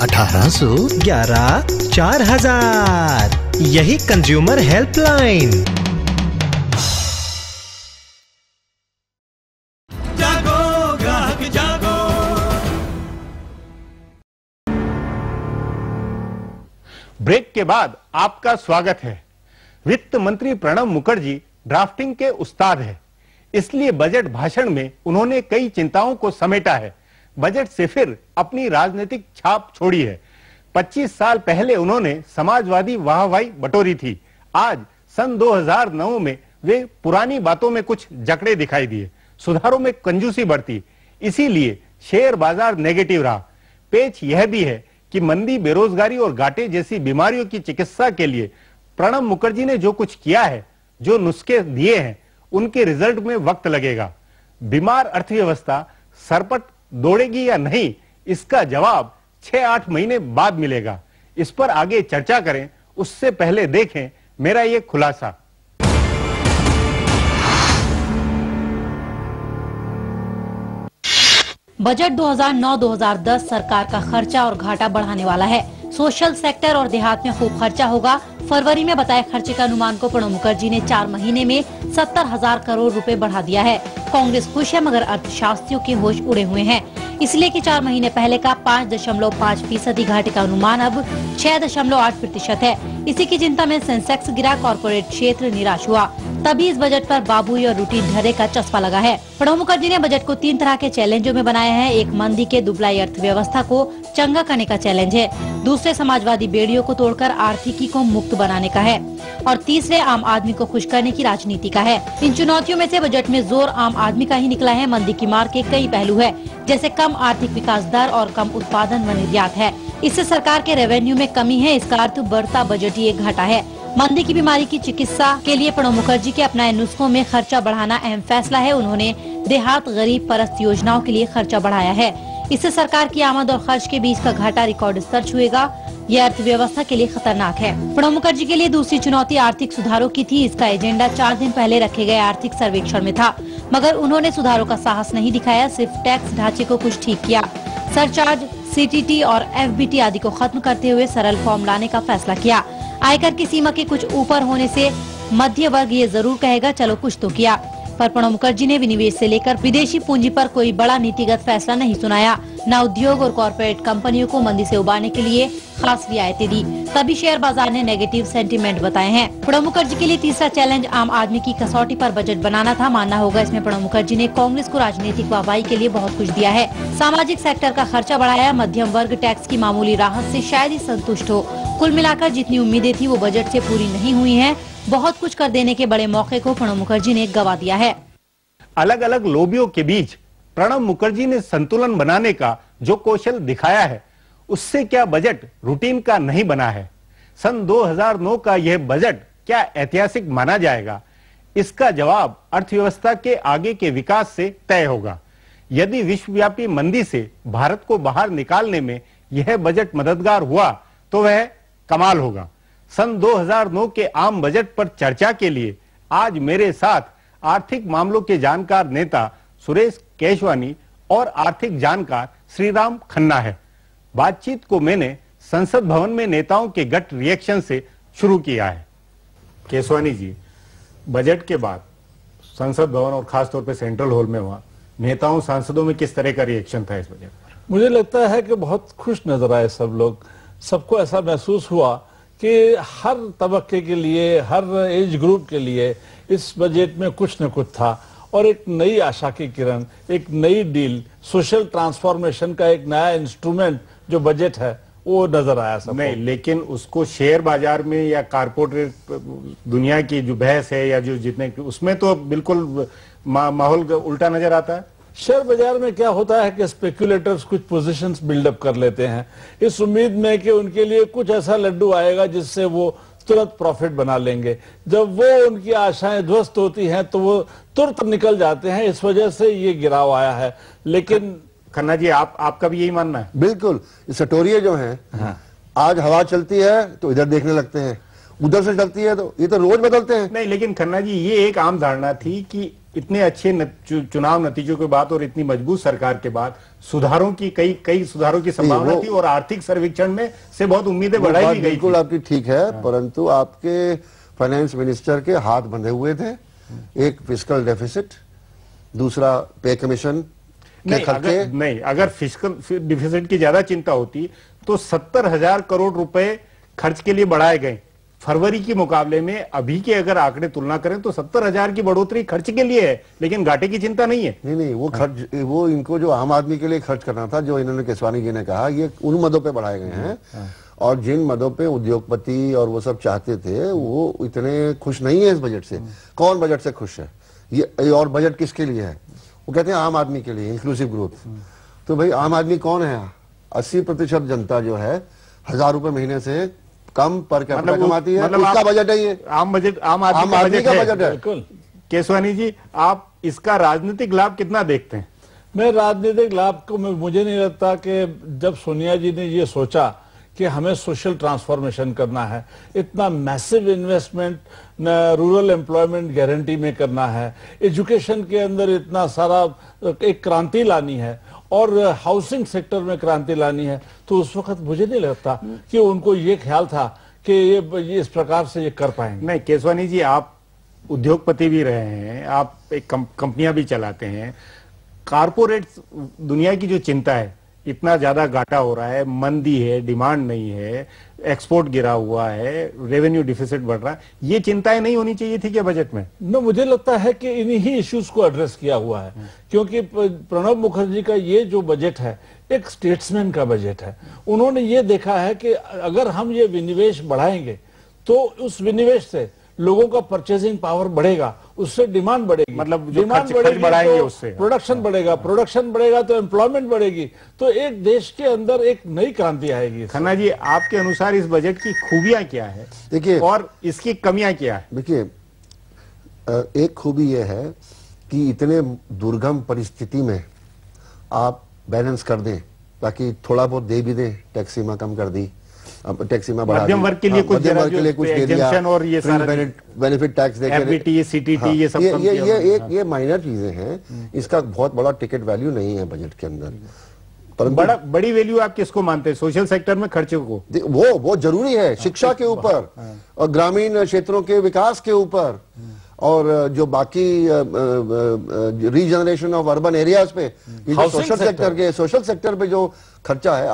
1811 4000। यही consumer helpline. जागो ग्राहक जागो। ब्रेक के बाद आपका स्वागत है। वित्त मंत्री प्रणब मुखर्जी ड्राफ्टिंग के उस्ताद हैं, इसलिए बजट भाषण में उन्होंने कई चिंताओं को समेटा है। बजट से फिर अपनी राजनीतिक छाप छोड़ी है। 25 साल पहले उन्होंने समाजवादी वाहवाही बटोरी थी। आज सन 2009 में वे पुरानी बातों में कुछ जकड़े दिखाई दिए, सुधारों में कंजूसी बढ़ती, इसीलिए शेयर बाजार नेगेटिव रहा। पेच यह भी है कि मंदी, बेरोजगारी और घाटे जैसी बीमारियों की चिकित्सा के लिए प्रणब मुखर्जी ने जो कुछ किया है, जो नुस्खे दिए हैं, उनके रिजल्ट में वक्त लगेगा। बीमार अर्थव्यवस्था सरपट दौड़ेगी या नहीं, इसका जवाब 6-8 महीने बाद मिलेगा। इस पर आगे चर्चा करें, उससे पहले देखें मेरा ये खुलासा। बजट 2009-2010 सरकार का खर्चा और घाटा बढ़ाने वाला है। सोशल सेक्टर और देहात में खूब खर्चा होगा। फरवरी में बताए खर्चे का अनुमान को प्रणब मुखर्जी ने 4 महीने में 70,000 करोड़ रुपए बढ़ा दिया है। कांग्रेस खुश है, मगर अर्थशास्त्रियों के होश उड़े हुए हैं, इसलिए कि 4 महीने पहले का 5.5% घाटे का अनुमान अब 6.8% है। इसी की चिंता में सेंसेक्स गिरा, कॉर्पोरेट क्षेत्र निराश हुआ। तभी इस बजट पर बाबुई और रूटीन ढर्रे का चस्पा लगा है। प्रणब मुखर्जी ने बजट को 3 तरह के चैलेंजों में बनाया है। एक मंदी के दुबलाई अर्थव्यवस्था को चंगा करने का चैलेंज है, दूसरे समाजवादी बेड़ियों को तोड़कर आर्थिकी को मुक्त बनाने का है, और तीसरे आम आदमी को खुश करने की राजनीति का है। इन चुनौतियों में से बजट में जोर आम आदमी का ही निकला है। मंदी की मार के कई पहलू है, जैसे कम आर्थिक विकास दर और कम उत्पादन व निर्यात है। इससे सरकार के रेवेन्यू में कमी है, इसका अर्थ बढ़ता बजटीय घाटा है। मंदी की बीमारी की चिकित्सा के लिए प्रणब मुखर्जी के अपनाए नुस्खों में खर्चा बढ़ाना अहम फैसला है। उन्होंने देहात गरीब परस्त योजनाओं के लिए खर्चा बढ़ाया है। इससे सरकार की आमद और खर्च के बीच का घाटा रिकॉर्ड स्तर छुएगा। यह अर्थव्यवस्था के लिए खतरनाक है। प्रणब मुखर्जी के लिए दूसरी चुनौती आर्थिक सुधारों की थी। इसका एजेंडा 4 दिन पहले रखे गए आर्थिक सर्वेक्षण में था, मगर उन्होंने सुधारों का साहस नहीं दिखाया, सिर्फ टैक्स ढांचे को कुछ ठीक किया। सरचार्ज, सीटीटी और एफबीटी आदि को खत्म करते हुए सरल फॉर्म लाने का फैसला किया। आयकर की सीमा के कुछ ऊपर होने से मध्य वर्ग ये जरूर कहेगा चलो कुछ तो किया, पर प्रणब मुखर्जी ने विनिवेश से लेकर विदेशी पूंजी पर कोई बड़ा नीतिगत फैसला नहीं सुनाया। न उद्योग और कॉर्पोरेट कंपनियों को मंदी से उबारने के लिए खास रियायतें दी, तभी शेयर बाजार ने नेगेटिव सेंटीमेंट बताए हैं। प्रणब मुखर्जी के लिए तीसरा चैलेंज आम आदमी की कसौटी पर बजट बनाना था। मानना होगा इसमें प्रणब मुखर्जी ने कांग्रेस को राजनीतिक वाहवाही के लिए बहुत कुछ दिया है। सामाजिक सेक्टर का खर्चा बढ़ाया, मध्यम वर्ग टैक्स की मामूली राहत से शायद ही संतुष्ट हो। कुल मिलाकर जितनी उम्मीदें थी वो बजट से पूरी नहीं हुई हैं। बहुत कुछ कर देने के बड़े मौके को प्रणब मुखर्जी ने गवा दिया है। अलग अलग लोबियों के बीच प्रणब मुखर्जी ने संतुलन बनाने का जो कौशल दिखाया है, उससे क्या बजट रूटीन का नहीं बना है? सन 2009 का यह बजट क्या ऐतिहासिक माना जाएगा? इसका जवाब अर्थव्यवस्था के आगे के विकास से तय होगा। यदि विश्वव्यापी मंदी से भारत को बाहर निकालने में यह बजट मददगार हुआ तो वह कमाल होगा। सन 2009 के आम बजट पर चर्चा के लिए आज मेरे साथ आर्थिक मामलों के जानकार नेता सुरेश केशवानी और आर्थिक जानकार श्रीराम खन्ना है। बातचीत को मैंने संसद भवन में नेताओं के गट रिएक्शन से शुरू किया है। केशवानी जी, बजट के बाद संसद भवन और खासतौर पे सेंट्रल हॉल में वहां नेताओं सांसदों में किस तरह का रिएक्शन था इस बजट पर? मुझे लगता है कि बहुत खुश नजर आए सब लोग। सबको ऐसा महसूस हुआ कि हर तबके के लिए, हर एज ग्रुप के लिए इस बजट में कुछ न कुछ था, और एक नई आशा की किरण, एक नई डील, सोशल ट्रांसफॉर्मेशन का एक नया इंस्ट्रूमेंट जो बजट है वो नजर आया सब। नहीं, लेकिन उसको शेयर बाजार में या कारपोरेट दुनिया की जो बहस है या जो जितने, उसमें तो बिल्कुल माहौल उल्टा नजर आता है। शेयर बाजार में क्या होता है कि स्पेक्युलेटर्स कुछ पोजीशंस बिल्डअप कर लेते हैं इस उम्मीद में कि उनके लिए कुछ ऐसा लड्डू आएगा जिससे वो तुरंत प्रॉफिट बना लेंगे। जब वो उनकी आशाएं ध्वस्त होती हैं तो वो तुरंत निकल जाते हैं। इस वजह से ये गिराव आया है। लेकिन खन्ना जी, आपका भी यही मानना है? बिल्कुल। सटोरिये जो हैं, आज हवा चलती है तो इधर देखने लगते हैं, उधर से चलती है तो ये तो रोज बदलते हैं। नहीं, लेकिन खन्ना जी, ये एक आम धारणा थी कि इतने अच्छे चुनाव नतीजों के बाद और इतनी मजबूत सरकार के बाद सुधारों की कई सुधारों की संभावना थी और आर्थिक सर्वेक्षण में से बहुत उम्मीदें बढ़ाई भी गई। बिल्कुल आपकी ठीक है, परंतु आपके फाइनेंस मिनिस्टर के हाथ बंधे हुए थे। एक फिस्कल डेफिसिट, दूसरा पे कमीशन के खर्चे। नहीं, अगर फिस्कल डिफिसिट की ज्यादा चिंता होती तो 70,000 करोड़ रुपए खर्च के लिए बढ़ाए गए। फरवरी के मुकाबले में अभी के अगर आंकड़े तुलना करें तो 70,000 की बढ़ोतरी खर्च के लिए है, लेकिन घाटे की चिंता नहीं है। नहीं, वो खर्च, वो इनको जो आम आदमी के लिए खर्च करना था, जो इन्होंने केसवानी जी ने कहा, ये उन मदों पे बढ़ाए गए हैं। और जिन मदों पे उद्योगपति और वो सब चाहते थे, वो इतने खुश नहीं है इस बजट से। कौन बजट से खुश है? ये और बजट किसके लिए है? वो कहते हैं आम आदमी के लिए, इंक्लूसिव ग्रोथ। तो भाई आम आदमी कौन है? 80% जनता जो है 1,000 रुपए महीने से कम पर कैपिटा कमाती है, उसका बजट है ये। आम आदमी का बजट है। केसवानी जी, आप इसका राजनीतिक लाभ कितना देखते हैं? मैं राजनीतिक लाभ को मुझे नहीं लगता कि जब सोनिया जी ने ये सोचा कि हमें सोशल ट्रांसफॉर्मेशन करना है, इतना massive investment rural employment guarantee में करना है, एजुकेशन के अंदर इतना सारा एक क्रांति लानी है और हाउसिंग सेक्टर में क्रांति लानी है, तो उस वक्त मुझे नहीं लगता कि उनको ये ख्याल था कि ये इस प्रकार से ये कर पाएंगे। नहीं केसवानी जी, आप उद्योगपति भी रहे हैं, आप एक कंपनियां भी चलाते हैं। कारपोरेट दुनिया की जो चिंता है, इतना ज्यादा घाटा हो रहा है, मंदी है, डिमांड नहीं है, एक्सपोर्ट गिरा हुआ है, रेवेन्यू डिफिसिट बढ़ रहा है, ये चिंताएं नहीं होनी चाहिए थी क्या बजट में? मुझे लगता है कि इन्हीं ही इश्यूज को एड्रेस किया हुआ है, क्योंकि प्रणब मुखर्जी का ये जो बजट है एक स्टेट्समैन का बजट है। उन्होंने ये देखा है कि अगर हम ये विनिवेश बढ़ाएंगे तो उस विनिवेश से लोगों का परचेजिंग पावर बढ़ेगा, उससे डिमांड बढ़ेगी, मतलब डिमांड बढ़ेगी बढ़ाएंगे तो उससे प्रोडक्शन बढ़ेगा, प्रोडक्शन बढ़ेगा तो एम्प्लॉयमेंट बढ़ेगी, तो एक देश के अंदर एक नई क्रांति आएगी। खन्ना जी, आपके अनुसार इस बजट की खूबियां क्या है, देखिए, और इसकी कमियां क्या है? देखिए, एक खूबी यह है कि इतने दुर्गम परिस्थिति में आप बैलेंस कर दें, ताकि थोड़ा बहुत दे भी दें। टैक्स सीमा कम कर दी, टैक्स सीमा बढ़ा दी, मध्यम वर्ग के लिए कुछ दे दिया, और ये सारा बेनिफिट टैक्स देके, सीटीटी, ये सब ये माइनर चीजें हैं। इसका बहुत बड़ा टिकट वैल्यू नहीं है बजट के अंदर। बड़ी वैल्यू आप किसको मानते हैं? सोशल सेक्टर में खर्चे को? वो जरूरी है, शिक्षा के ऊपर और ग्रामीण क्षेत्रों के विकास के ऊपर, और जो बाकी रीजनरेशन ऑफ अर्बन एरियाज पे, सोशल सेक्टर पे जो खर्चा है,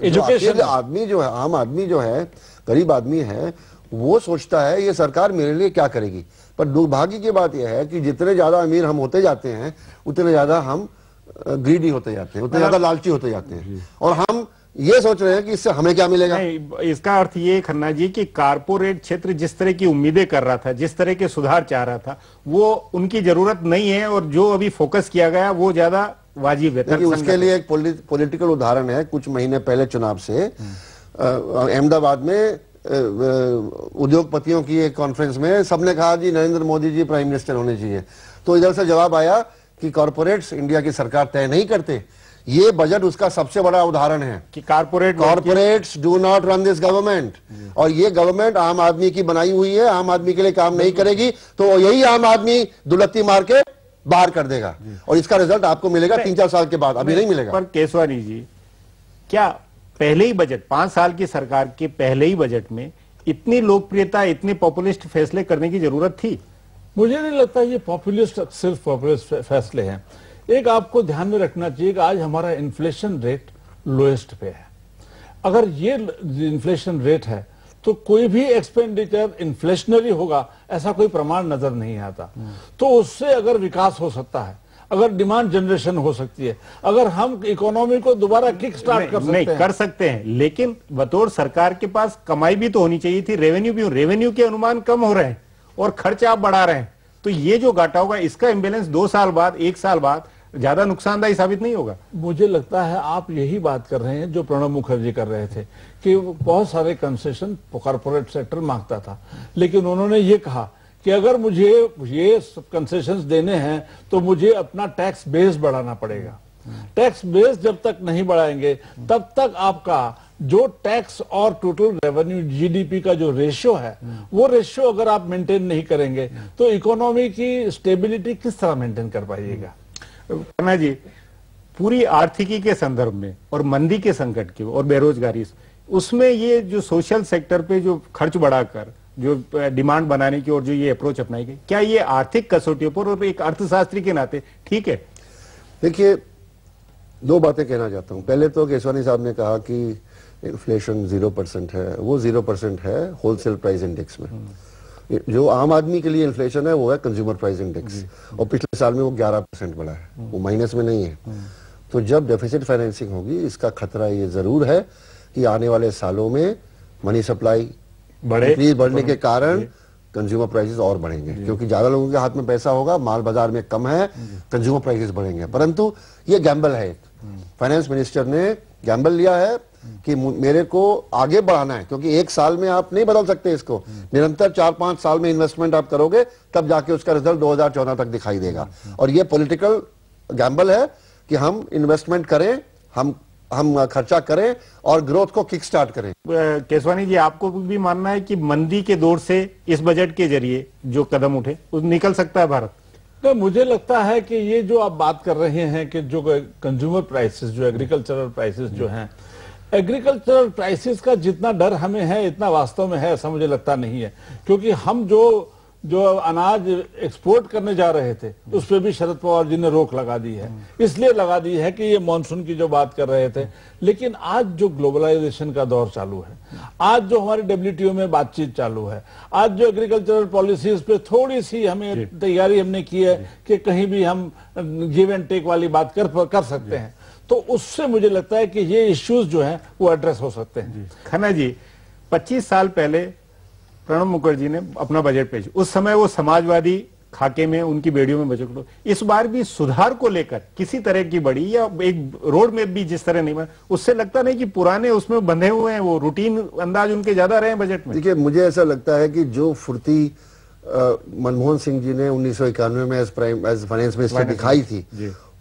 एजुकेशन आदमी जो है, आम आदमी जो है, गरीब आदमी है, वो सोचता है ये सरकार मेरे लिए क्या करेगी। पर दुर्भाग्य की बात यह है कि जितने ज्यादा अमीर हम होते जाते हैं, उतने ज्यादा हम ग्रीडी होते जाते हैं, उतने ज्यादा लालची होते जाते हैं, और हम ये सोच रहे हैं कि इससे हमें क्या मिलेगा। इसका अर्थ ये खन्ना जी कि कारपोरेट क्षेत्र जिस तरह की उम्मीदें कर रहा था, जिस तरह के सुधार चाह रहा था, वो उनकी जरूरत नहीं है, और जो अभी फोकस किया गया वो ज्यादा वाजिब है। उसके लिए एक पॉलिटिकल उदाहरण है। कुछ महीने पहले चुनाव से अहमदाबाद में उद्योगपतियों की एक कॉन्फ्रेंस में सबने कहा जी नरेंद्र मोदी जी प्राइम मिनिस्टर होने चाहिए। तो इधर से जवाब आया कि कॉर्पोरेट्स इंडिया की सरकार तय नहीं करते। ये बजट उसका सबसे बड़ा उदाहरण है कि corporates do not run this government, और ये गवर्नमेंट आम आदमी की बनाई हुई है, आम आदमी के लिए काम नहीं करेगी, तो यही आम आदमी दुलत्ती मार के बाहर कर देगा, और इसका रिजल्ट आपको मिलेगा 3-4 साल के बाद, अभी नहीं मिलेगा। पर केसवानी जी, क्या पहले ही बजट, 5 साल की सरकार के पहले ही बजट में इतनी लोकप्रियता, इतने पॉपुलिस्ट फैसले करने की जरूरत थी? मुझे नहीं लगता ये सिर्फ पॉपुलिस्ट फैसले हैं। एक आपको ध्यान में रखना चाहिए कि आज हमारा इन्फ्लेशन रेट लोएस्ट पे है। अगर ये इन्फ्लेशन रेट है तो कोई भी एक्सपेंडिचर इन्फ्लेशनरी होगा ऐसा कोई प्रमाण नजर नहीं आता। तो उससे अगर विकास हो सकता है, अगर डिमांड जनरेशन हो सकती है, अगर हम इकोनॉमी को दोबारा किक स्टार्ट कर सकते हैं, लेकिन बतौर सरकार के पास कमाई भी तो होनी चाहिए थी, रेवेन्यू के अनुमान कम हो रहे हैं और खर्च आप बढ़ा रहे हैं, तो ये जो घाटा होगा इसका इंबैलेंस 2 साल बाद, 1 साल बाद ज्यादा नुकसानदायी साबित नहीं होगा? मुझे लगता है आप यही बात कर रहे हैं जो प्रणब मुखर्जी कर रहे थे कि बहुत सारे कंसेशन कॉर्पोरेट सेक्टर मांगता था, लेकिन उन्होंने ये कहा कि अगर मुझे ये कंसेशंस देने हैं तो मुझे अपना टैक्स बेस बढ़ाना पड़ेगा। टैक्स बेस जब तक नहीं बढ़ाएंगे तब तक आपका जो टैक्स और टोटल रेवेन्यू जीडीपी का जो रेशियो है, वो रेशियो अगर आप मेंटेन नहीं करेंगे तो इकोनॉमी की स्टेबिलिटी किस तरह मेंटेन कर पाइएगा? खन्ना जी, पूरी आर्थिकी के संदर्भ में और मंदी के संकट के और बेरोजगारी, उसमें ये जो सोशल सेक्टर पे जो खर्च बढ़ाकर जो डिमांड बनाने की और जो ये अप्रोच अपनाई गई, क्या ये आर्थिक कसौटियों पर और एक अर्थशास्त्री के नाते ठीक है? देखिए, दो बातें कहना चाहता हूं। पहले तो केसवानी साहब ने कहा कि इन्फ्लेशन 0% है, वो 0% है होलसेल प्राइस इंडेक्स में। जो आम आदमी के लिए इन्फ्लेशन है वो है कंज्यूमर प्राइस इंडेक्स, और पिछले साल में वो 11% बढ़ा है, वो माइनस में नहीं है। तो जब डेफिसिट फाइनेंसिंग होगी, इसका खतरा ये जरूर है कि आने वाले सालों में मनी सप्लाई बढ़ने के कारण कंज्यूमर प्राइसेस और बढ़ेंगे, क्योंकि ज्यादा लोगों के हाथ में पैसा होगा, माल बाजार में कम है, कंज्यूमर प्राइसेस बढ़ेंगे। परंतु ये गैम्बल है, फाइनेंस मिनिस्टर ने गैम्बल लिया है कि मेरे को आगे बढ़ाना है, क्योंकि एक साल में आप नहीं बदल सकते इसको, निरंतर 4-5 साल में इन्वेस्टमेंट आप करोगे तब जाके उसका रिजल्ट 2014 तक दिखाई देगा। और ये पॉलिटिकल गैम्बल है कि हम इन्वेस्टमेंट करें, हम खर्चा करें और ग्रोथ को किक स्टार्ट करें। केसवानी जी, आपको भी मानना है कि मंदी के दौर से इस बजट के जरिए जो कदम उठे वो निकल सकता है भारत? तो मुझे लगता है कि ये जो आप बात कर रहे हैं कि जो कंज्यूमर प्राइसेस, जो एग्रीकल्चरल प्राइसेस जो हैं, एग्रीकल्चरल प्राइसेस का जितना डर हमें है इतना वास्तव में है ऐसा मुझे लगता नहीं है, क्योंकि हम जो अनाज एक्सपोर्ट करने जा रहे थे उस पर भी शरद पवार जी ने रोक लगा दी है। इसलिए लगा दी है कि ये मानसून की जो बात कर रहे थे, लेकिन आज जो ग्लोबलाइजेशन का दौर चालू है, आज जो हमारी WTO में बातचीत चालू है, आज जो एग्रीकल्चरल पॉलिसीज पे थोड़ी सी हमें तैयारी हमने की है कि कहीं भी हम गिव एंड टेक वाली बात कर सकते हैं, तो उससे मुझे लगता है कि ये इश्यूज जो हैं वो एड्रेस हो सकते हैं। खन्ना जी, 25 साल पहले प्रणब मुखर्जी ने अपना बजट पेश, उस समय वो समाजवादी खाके में उनकी बेड़ियों में बजट, इस बार भी सुधार को लेकर किसी तरह की बड़ी या एक रोड मैप भी जिस तरह नहीं बना, उससे लगता नहीं कि पुराने उसमें बंधे हुए हैं, वो रूटीन अंदाज उनके ज्यादा रहे हैं बजट में? देखिए, मुझे ऐसा लगता है कि जो फुर्ती मनमोहन सिंह जी ने 1991 में एज फाइनेंस मिनिस्टर दिखाई थी,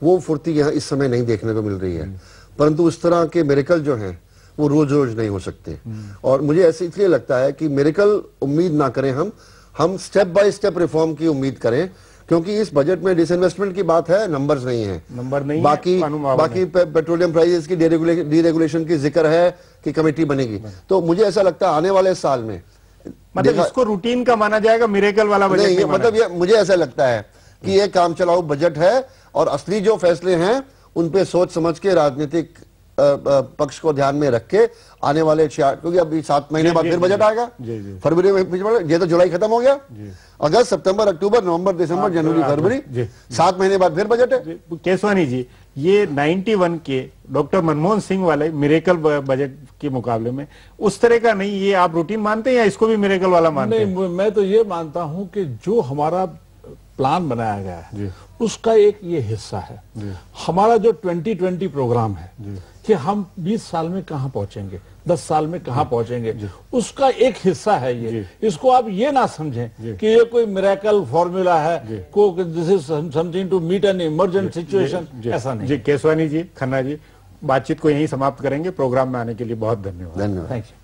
वो फुर्ती यहाँ इस समय नहीं देखने को मिल रही है। परंतु उस तरह के मिरेकल जो हैं वो रोज रोज नहीं हो सकते, और मुझे ऐसे इसलिए लगता है कि मिरेकल उम्मीद ना करें, हम स्टेप बाय स्टेप रिफॉर्म की उम्मीद करें, क्योंकि इस बजट में डिसइन्वेस्टमेंट की बात है, नंबर्स नहीं है, नंबर नहीं बाकी पेट्रोलियम प्राइसेस की डीरेगुलेशन की जिक्र है कि कमेटी बनेगी। तो मुझे ऐसा लगता है आने वाले साल में, मतलब इसको रूटीन का माना जाएगा, मिरेकल वाला बजट नहीं, मतलब ये मुझे ऐसा लगता है कि ये काम चलाओ बजट है, और असली जो फैसले हैं उन पे सोच समझ के राजनीतिक पक्ष को ध्यान में रख के आने वाले क्योंकि अभी 7 महीने बाद फिर बजट आएगा, फरवरी में, ये तो जुलाई खत्म हो गया, अगस्त, सितंबर, अक्टूबर, नवंबर, दिसंबर, जनवरी, फरवरी, 7 महीने बाद फिर बजट है। केसवानी जी, ये 91 के डॉक्टर मनमोहन सिंह वाले मिरेकल बजट के मुकाबले में उस तरह का नहीं, ये आप रूटीन मानते हैं या इसको भी मिरेकल वाला मानते हैं? नहीं, मैं तो ये मानता हूं कि जो हमारा प्लान बनाया गया है उसका एक ये हिस्सा है हमारा जो 2020 प्रोग्राम है कि हम 20 साल में कहां पहुंचेंगे, 10 साल में कहां पहुंचेंगे, उसका एक हिस्सा है ये। इसको आप ये ना समझें कि ये कोई मिरेकल फॉर्मूला है, this is something to meet an emergent situation, ऐसा नहीं। जी केसवानी जी, खन्ना जी, बातचीत को यहीं समाप्त करेंगे। प्रोग्राम में आने के लिए बहुत धन्यवाद। धन्यवाद। Thank you.